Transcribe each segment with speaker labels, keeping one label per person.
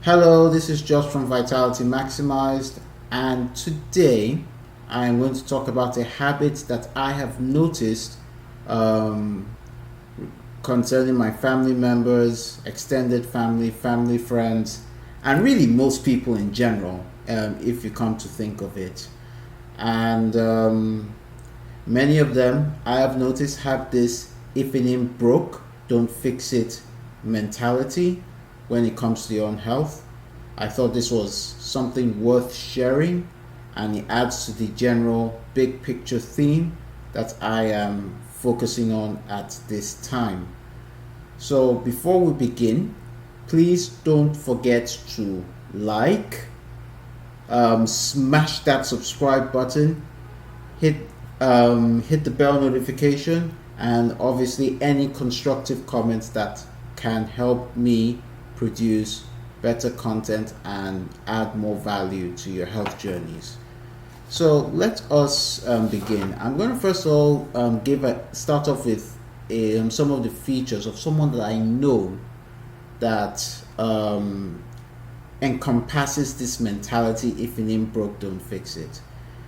Speaker 1: Hello, this is Josh from Vitality Maximized, and today I am going to talk about a habit that I have noticed um, concerning my family members, extended family, family friends, and really most people in general, if you come to think of it. And many of them I have noticed have this if it ain't broke, don't fix it mentality when it comes to your own health. I thought this was something worth sharing, and it adds to the general big picture theme that I am focusing on at this time. So, before we begin, please don't forget to like, smash that subscribe button, hit hit the bell notification, and obviously any constructive comments that can help me produce better content and add more value to your health journeys. So let us begin. I'm going to first of all start off with some of the features of someone that I know that encompasses this mentality: if it ain't broke, don't fix it.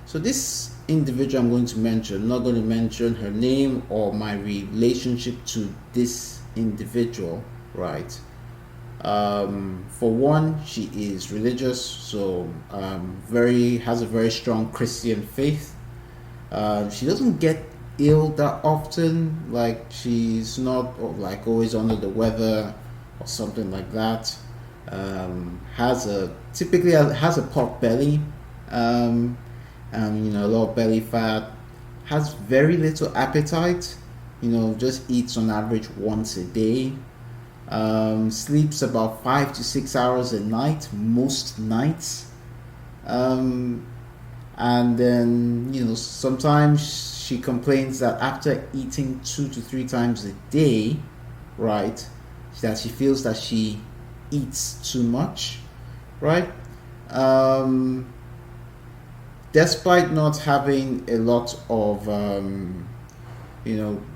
Speaker 1: So this individual I'm going to mention, I'm not going to mention her name or my relationship to this individual, right? For one, she is religious, so very has a very strong Christian faith. She doesn't get ill that often, like she's not like always under the weather or something like that. Has a typically has a pot belly, a lot of belly fat. Has very little appetite. Just eats on average once a day. Sleeps about 5 to 6 hours a night, most nights. Um, and then, sometimes she complains that after eating 2 to 3 times a day, right, that she feels that she eats too much, right? Um, Despite not having a lot of,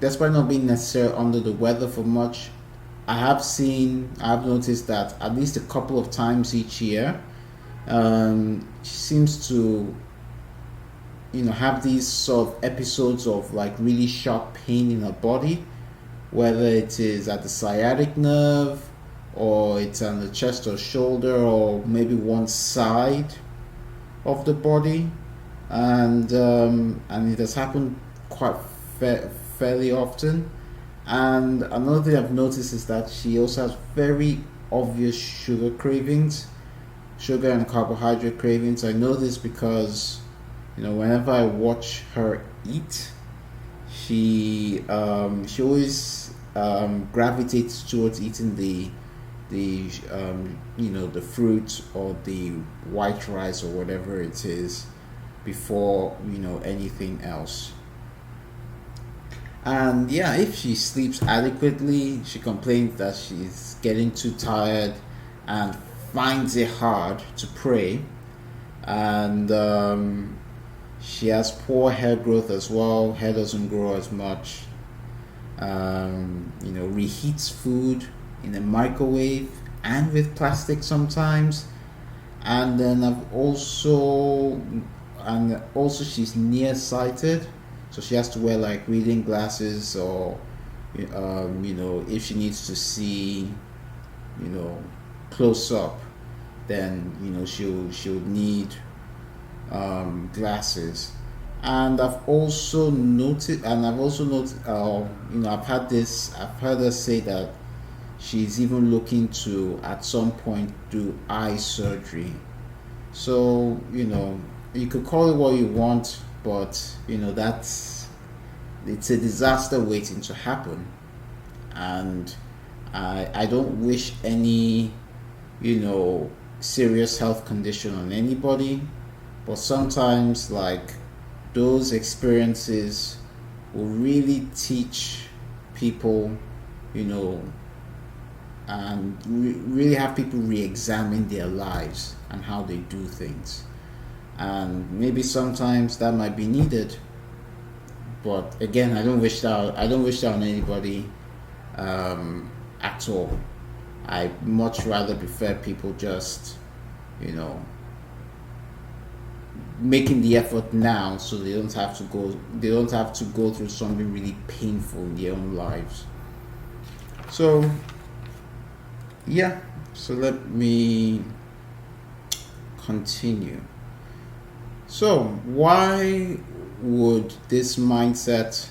Speaker 1: despite not being necessarily under the weather for much, I've noticed that at least a couple of times each year, she seems to, have these sort of episodes of like really sharp pain in her body, whether it is at the sciatic nerve or it's on the chest or shoulder or maybe one side of the body, and it has happened quite fairly often. And another thing I've noticed is that she also has very obvious sugar cravings, sugar and carbohydrate cravings. I know this because, whenever I watch her eat, she always gravitates towards eating the fruit or the white rice or whatever it is before anything else. And yeah, if she sleeps adequately, she complains that she's getting too tired and finds it hard to pray. And she has poor hair growth as well. Hair doesn't grow as much. Reheats food in a microwave and with plastic sometimes. And then also she's nearsighted, so she has to wear like reading glasses, or if she needs to see you know close up, then she'll need glasses. And I've also noted, I've heard her say that she's even looking to at some point do eye surgery. So you could call it what you want, but that's it's a disaster waiting to happen. And I don't wish any serious health condition on anybody, but sometimes like those experiences will really teach people, you know and really have people re-examine their lives and how they do things. And maybe sometimes that might be needed, but again, I don't wish that on anybody, at all. I much rather prefer people just, you know, making the effort now so they don't have to go through something really painful in their own lives. So yeah, so let me continue. So why would this mindset,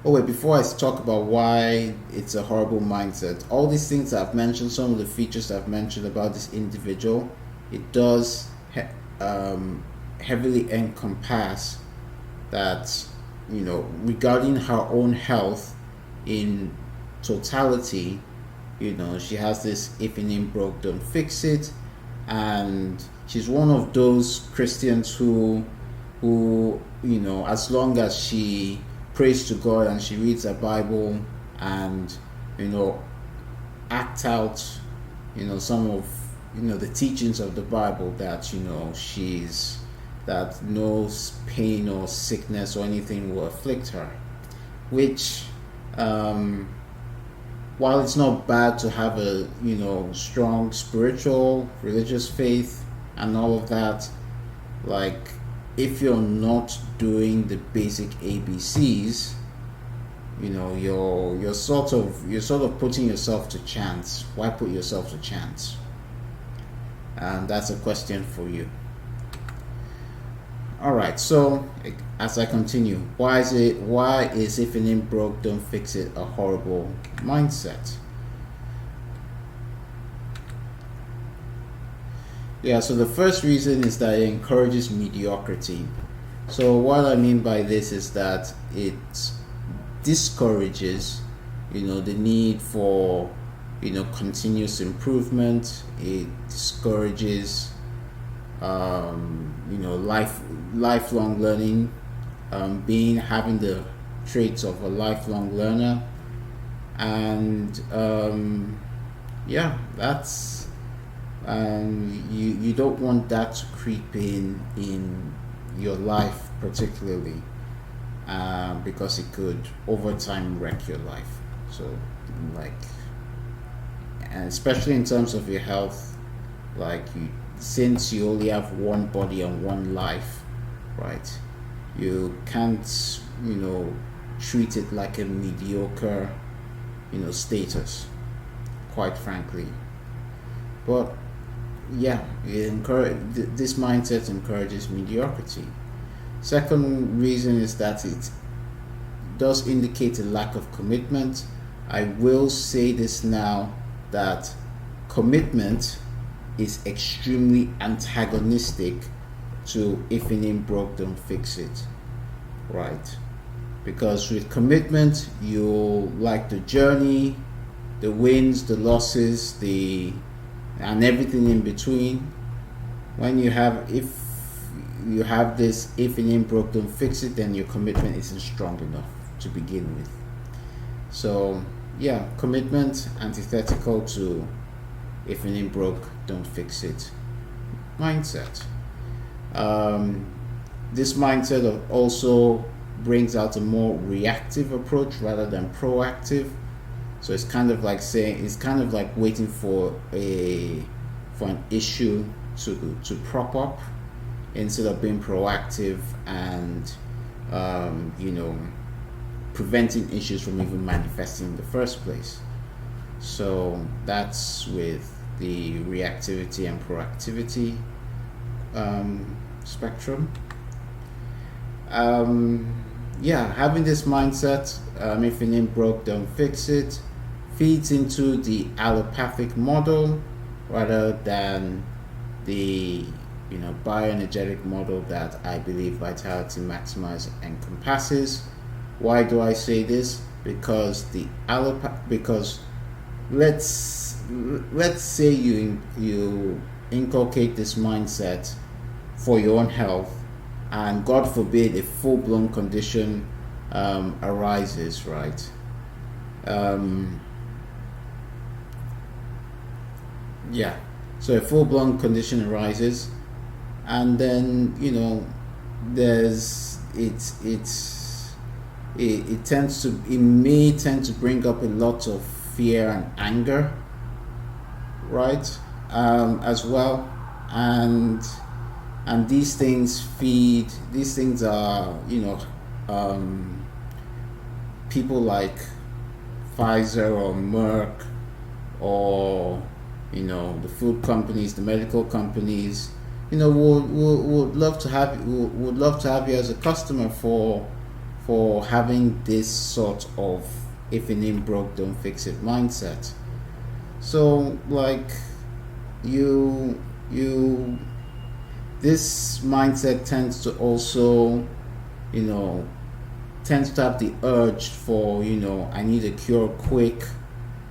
Speaker 1: oh wait, before I talk about why it's a horrible mindset, all these things I've mentioned, some of the features I've mentioned about this individual, it does heavily encompass that, you know, regarding her own health in totality. You know, she has this, if it ain't broke, don't fix it. And she's one of those Christians who you know, as long as she prays to God and she reads the Bible and, you know, act out, you know, some of, you know, the teachings of the Bible, that, you know, that no pain or sickness or anything will afflict her, which while it's not bad to have a, you know, strong spiritual religious faith and all of that, like, if you're not doing the basic ABCs, you know, you're sort of putting yourself to chance. Why put yourself to chance? And that's a question for you. All right, so as I continue, why is if it ain't broke, don't fix it a horrible mindset? Yeah, so the first reason is that it encourages mediocrity. So what I mean by this is that it discourages, you know, the need for, you know, continuous improvement. It discourages, you know, lifelong learning, having the traits of a lifelong learner, and yeah, that's you don't want that to creep in your life particularly, because it could over time wreck your life. So, like, and especially in terms of your health, like, since you only have one body and one life, right, you can't, you know, treat it like a mediocre, you know, status, quite frankly. But yeah, this mindset encourages mediocrity. Second reason is that it does indicate a lack of commitment. I will say this now, that commitment is extremely antagonistic to if it ain't broke, don't fix it, right? Because with commitment, you'll like the journey, the wins, the losses, and everything in between. If you have this if it ain't broke, don't fix it, then your commitment isn't strong enough to begin with. So yeah, commitment antithetical to if it ain't broke, don't fix it mindset. This mindset also brings out a more reactive approach rather than proactive. So it's kind of like waiting for an issue to prop up, instead of being proactive and you know, preventing issues from even manifesting in the first place. So that's with the reactivity and proactivity spectrum. Yeah, having this mindset, if it ain't broke, don't fix it, feeds into the allopathic model rather than the, you know, bioenergetic model that I believe Vitality Maximize encompasses. Why do I say this? Because because let's say you inculcate this mindset for your own health, and God forbid a full-blown condition arises, right? Yeah, so a full-blown condition arises, and then, you know, it may tend to bring up a lot of fear and anger, right? As well, and these things feed. These things are, people like Pfizer or Merck, or the food companies, the medical companies, would love to have would love to have you as a customer for having this sort of if it ain't broke, don't fix it mindset. So like you this mindset tends to also, you know, tends to have the urge for, I need a cure quick,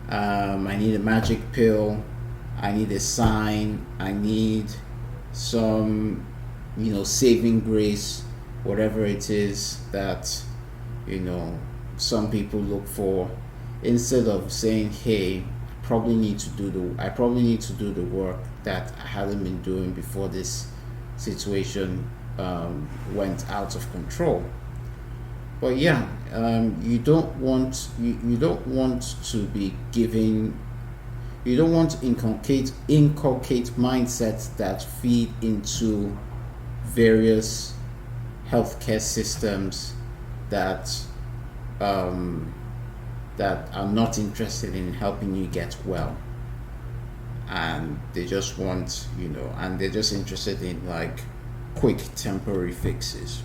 Speaker 1: I need a magic pill, I need a sign, I need some, saving grace, whatever it is that, some people look for, instead of saying, hey, I probably need to do the work that I hadn't been doing before this situation went out of control. But yeah, you don't want to be giving. You don't want to inculcate mindsets that feed into various healthcare systems that that are not interested in helping you get well, and they just want, and they're just interested in like quick temporary fixes.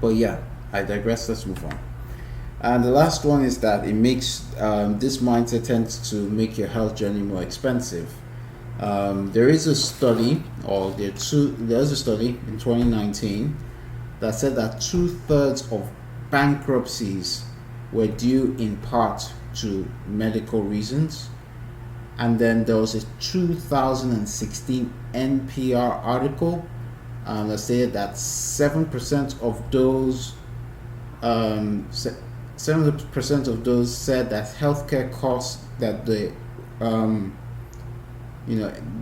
Speaker 1: But yeah, I digress. Let's move on. And the last one is that it makes this mindset tends to make your health journey more expensive. There is a study, or there's a study in 2019 that said that 2/3 of bankruptcies were due in part to medical reasons. And then there was a 2016 NPR article that said that 7% of those 7% of those said that healthcare costs, that the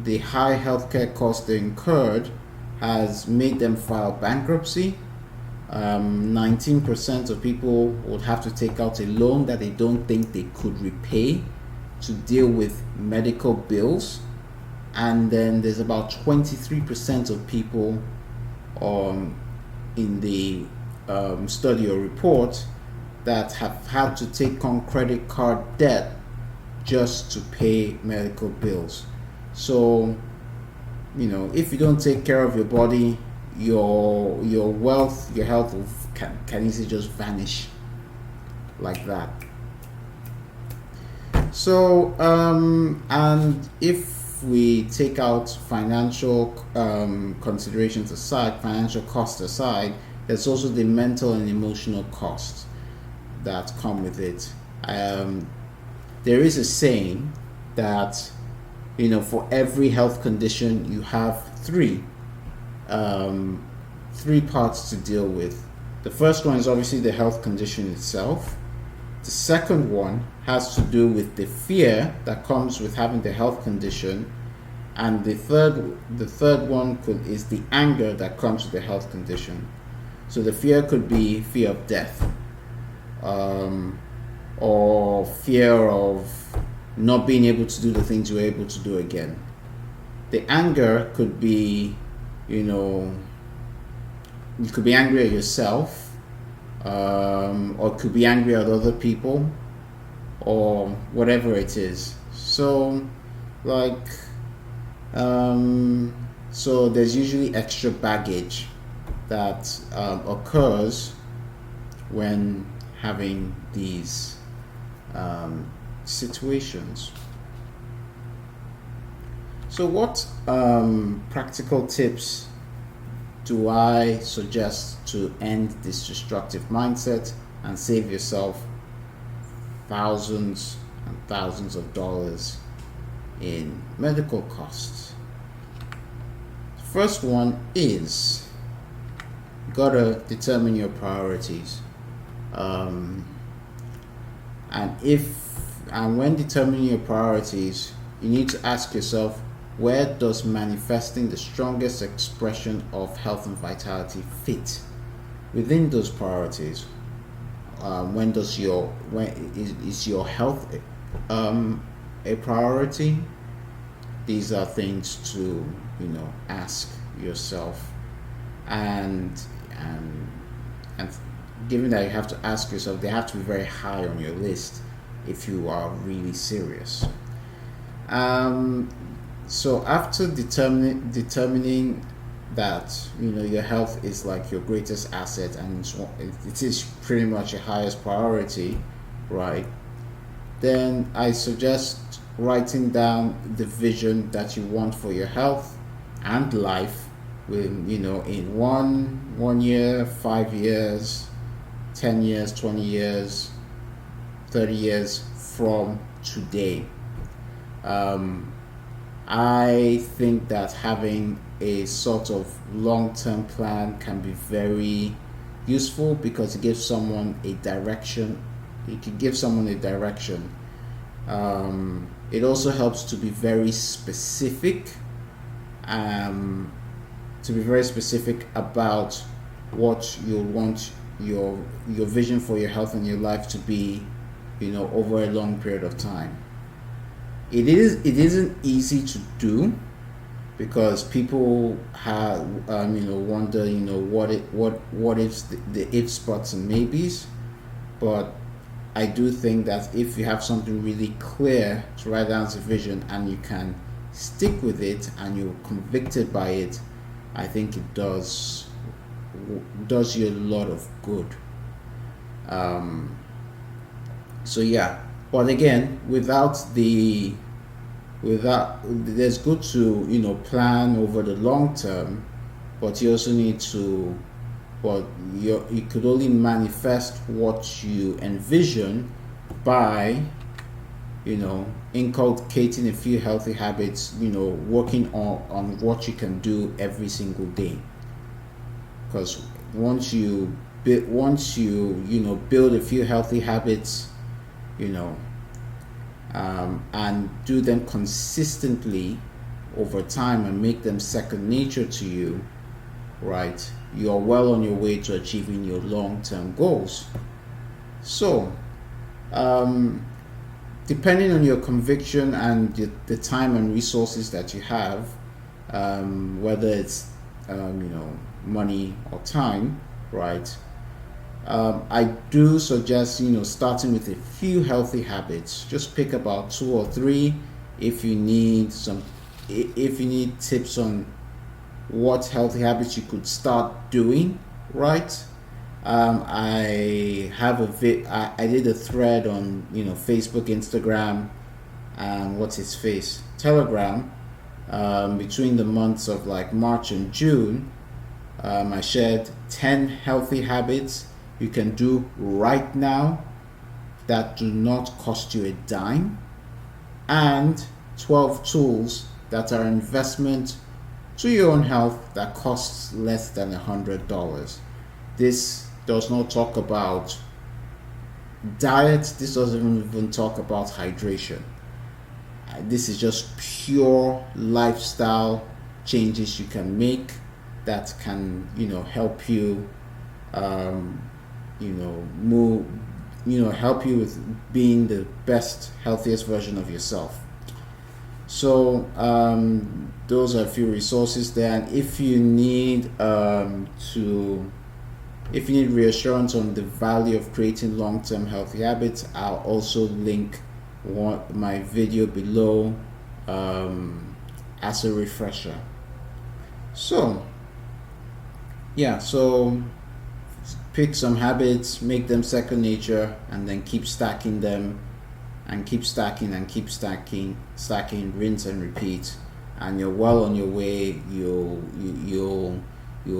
Speaker 1: the high healthcare costs they incurred has made them file bankruptcy. 19% of people would have to take out a loan that they don't think they could repay to deal with medical bills. And then there's about 23% of people in the study or report that have had to take on credit card debt just to pay medical bills. So, if you don't take care of your body, your wealth, your health can easily just vanish like that. So, and if we take out financial considerations aside, financial costs aside, there's also the mental and emotional costs that come with it. There is a saying that, for every health condition, you have three parts to deal with. The first one is obviously the health condition itself. The second one has to do with the fear that comes with having the health condition, and the third one is the anger that comes with the health condition. So the fear could be fear of death, or fear of not being able to do the things you were able to do again. The anger could be, you could be angry at yourself, or could be angry at other people, or whatever it is. So, so there's usually extra baggage that occurs when having these situations. So what practical tips do I suggest to end this destructive mindset and save yourself thousands and thousands of dollars in medical costs? The first one is, you gotta determine your priorities. And when determining your priorities, you need to ask yourself, where does manifesting the strongest expression of health and vitality fit within those priorities? When is your health a priority? These are things to, ask yourself. And and and given that you have to ask yourself, they have to be very high on your list if you are really serious. Um, so after determining that your health is like your greatest asset, and it is pretty much your highest priority, right? Then I suggest writing down the vision that you want for your health and life, with in 1 year, 5 years, 10 years, 20 years, 30 years from today. um, I think that having a sort of long-term plan can be very useful because it gives someone a direction. It can give someone a direction. It also helps to be very specific, um, about what you want your vision for your health and your life to be, over a long period of time. It isn't easy to do because people have wonder, what ifs, the if spots and maybes. But I do think that if you have something really clear to write down as a vision and you can stick with it and you're convicted by it, I think it does you a lot of good. So yeah, but again, without there's good to plan over the long term, but you also need to, but you could only manifest what you envision by inculcating a few healthy habits, working on what you can do every single day. Because once you build a few healthy habits, you know and do them consistently over time and make them second nature to you, right, you're well on your way to achieving your long-term goals. So depending on your conviction and the time and resources that you have, whether it's money or time, right, I do suggest starting with a few healthy habits. Just pick about 2 or 3. If you need tips on what healthy habits you could start doing, right, I have I did a thread on Facebook, Instagram, and Telegram, between the months of like March and June. I shared 10 healthy habits you can do right now that do not cost you a dime, and 12 tools that are investment to your own health that costs less than $100. This does not talk about diet. This doesn't even talk about hydration. This is just pure lifestyle changes you can make that can help you move, help you with being the best, healthiest version of yourself. So those are a few resources there, and if you need reassurance on the value of creating long-term healthy habits, I'll also link my video below as a refresher. So pick some habits, make them second nature, and then keep stacking them, and keep stacking, rinse and repeat, and you're well on your way. You'll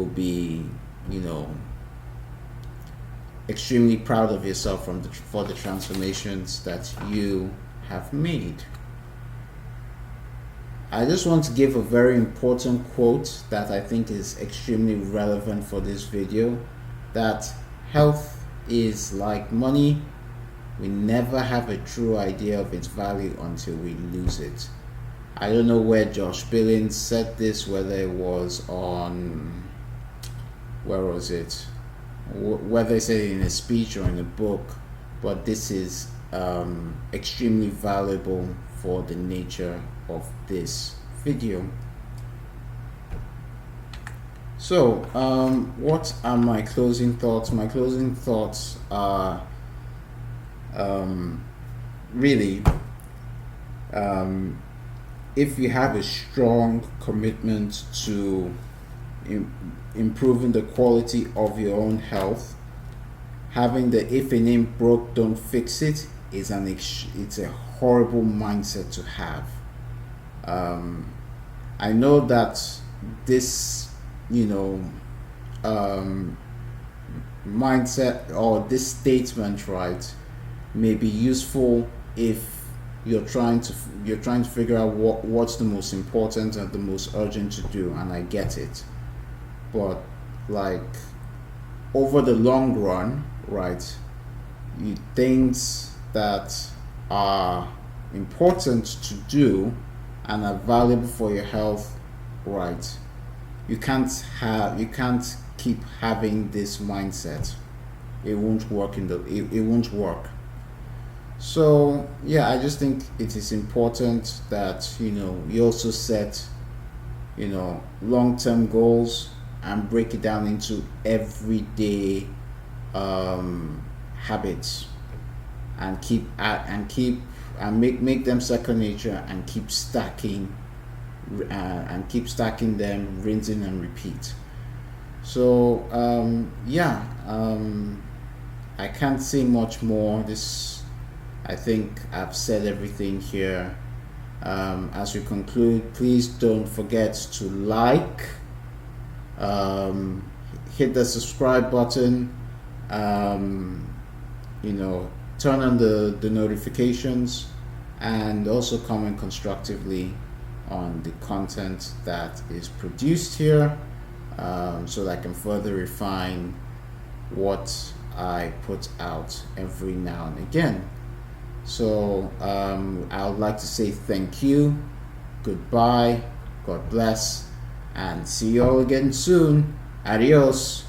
Speaker 1: be extremely proud of yourself for the transformations that you have made. I just want to give a very important quote that I think is extremely relevant for this video, that health is like money. We never have a true idea of its value until we lose it. I don't know where Josh Billings said this, whether it was on, whether he said it in a speech or in a book, but this is extremely valuable for the nature of this video. So what are my closing thoughts? My closing thoughts are really if you have a strong commitment to improving the quality of your own health, having the "if a name broke, don't fix it" is it's a horrible mindset to have. I know that this mindset or this statement, right, may be useful if you're trying to figure out what's the most important and the most urgent to do, and I get it. But like over the long run, right, things that are important to do and are valuable for your health, right, you can't keep having this mindset. It won't work it won't work. So yeah, I just think it is important that you also set long-term goals and break it down into everyday habits, and make them second nature, and keep stacking them, rinsing and repeat. So I can't say much more. I think I've said everything here. As we conclude, please don't forget to hit the subscribe button, turn on the notifications, and also comment constructively on the content that is produced here, so that I can further refine what I put out every now and again. So I would like to say thank you, goodbye, God bless, and see you all again soon. Adios.